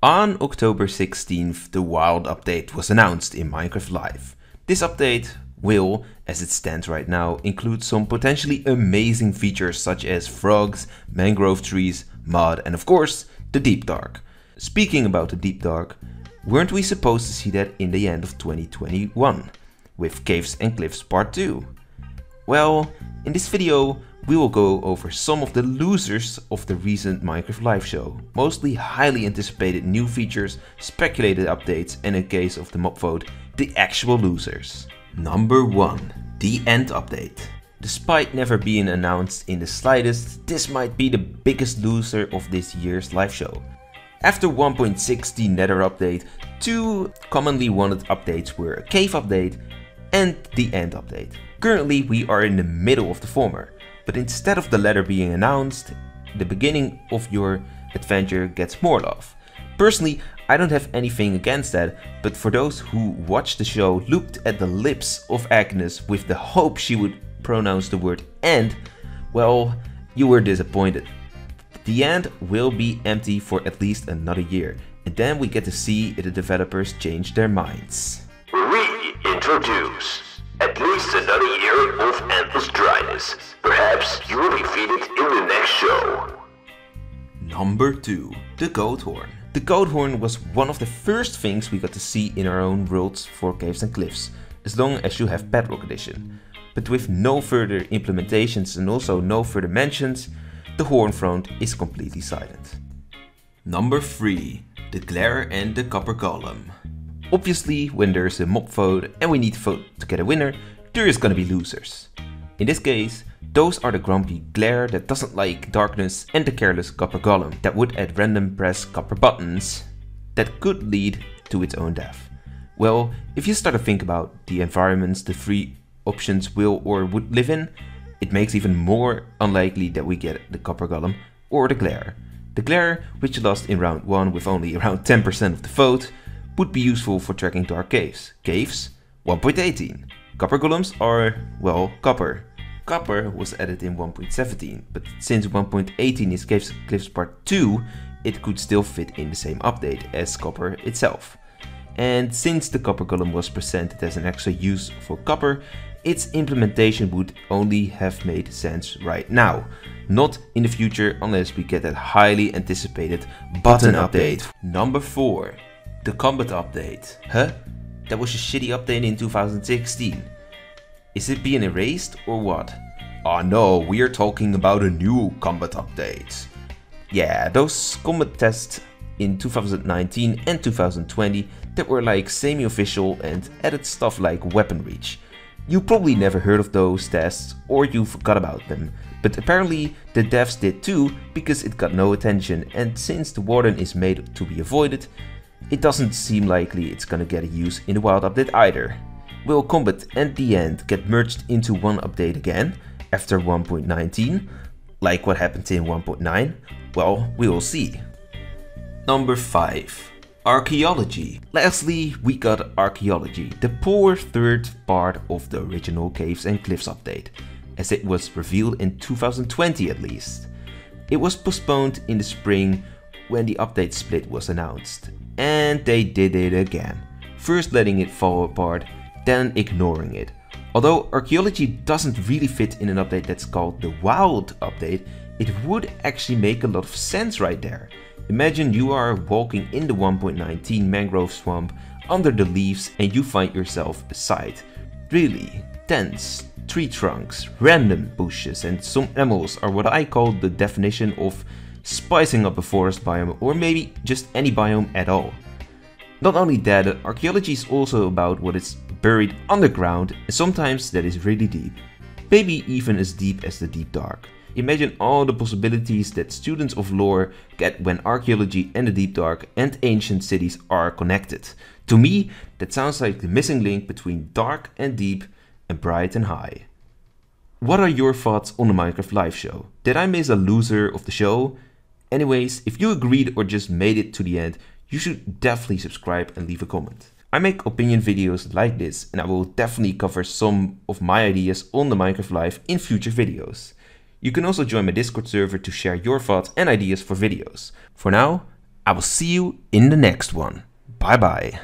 On October 16th, the Wild update was announced in Minecraft Live. This update will, as it stands right now, include some potentially amazing features such as frogs, mangrove trees, mud, and of course, the Deep Dark. Speaking about the Deep Dark, weren't we supposed to see that in the end of 2021, with Caves and Cliffs Part 2? Well, in this video, we will go over some of the losers of the recent Minecraft Live show, mostly highly anticipated new features, speculated updates, and in case of the mob vote, the actual losers. Number 1. The End Update. Despite never being announced in the slightest, this might be the biggest loser of this year's live show. After 1.60 Nether update, two commonly wanted updates were a Cave update and the End update. Currently we are in the middle of the former, but instead of the latter being announced, the beginning of your adventure gets more love. Personally, I don't have anything against that, but for those who watched the show, looked at the lips of Agnes with the hope she would pronounce the word end, well, you were disappointed. The end will be empty for at least another year, and then we get to see if the developers change their minds. Reintroduce. At least another year of endless dryness. Perhaps you will be featured in the next show. Number 2. The Goat Horn. The Goat Horn was one of the first things we got to see in our own worlds for Caves and Cliffs, as long as you have Bedrock Edition. But with no further implementations and also no further mentions, the Horn front is completely silent. Number 3. The Glare and the Copper Golem. Obviously, when there's a mob vote and we need to vote to get a winner, there is gonna be losers. In this case, those are the grumpy Glare that doesn't like darkness and the careless Copper Golem that would at random press copper buttons that could lead to its own death. Well, if you start to think about the environments the three options will or would live in, it makes even more unlikely that we get the Copper Golem or the Glare. The Glare, which lost in round 1 with only around 10% of the vote, would be useful for tracking dark caves. Caves, 1.18. Copper golems are, well, copper. Copper was added in 1.17, but since 1.18 is Caves and Cliffs Part 2, it could still fit in the same update as copper itself. And since the Copper Golem was presented as an extra use for copper, its implementation would only have made sense right now, not in the future unless we get that highly anticipated button update. Number 4. The Combat Update. Huh? That was a shitty update in 2016. Is it being erased or what? Oh no, we are talking about a new Combat Update. Yeah, those combat tests in 2019 and 2020 that were like semi-official and added stuff like weapon reach. You probably never heard of those tests or you forgot about them, but apparently the devs did too because it got no attention, and since the Warden is made to be avoided, it doesn't seem likely it's gonna get a use in the Wild update either. Will Combat and the End get merged into one update again after 1.19, like what happened in 1.9? Well, we will see. Number 5. Archaeology. Lastly, we got Archaeology, the poor third part of the original Caves and Cliffs update, as it was revealed in 2020 at least. It was postponed in the spring when the update split was announced. And they did it again, first letting it fall apart, then ignoring it. Although Archaeology doesn't really fit in an update that's called the Wild update, it would actually make a lot of sense right there. Imagine you are walking in the 1.19 mangrove swamp under the leaves and you find yourself a site. Really, tents, tree trunks, random bushes and some animals are what I call the definition of spicing up a forest biome, or maybe just any biome at all. Not only that, archaeology is also about what is buried underground, and sometimes that is really deep. Maybe even as deep as the Deep Dark. Imagine all the possibilities that students of lore get when archaeology and the Deep Dark and ancient cities are connected. To me, that sounds like the missing link between dark and deep and bright and high. What are your thoughts on the Minecraft Live show? Did I miss a loser of the show? Anyways, if you agreed or just made it to the end, you should definitely subscribe and leave a comment. I make opinion videos like this and I will definitely cover some of my ideas on the Minecraft Live in future videos. You can also join my Discord server to share your thoughts and ideas for videos. For now, I will see you in the next one. Bye bye.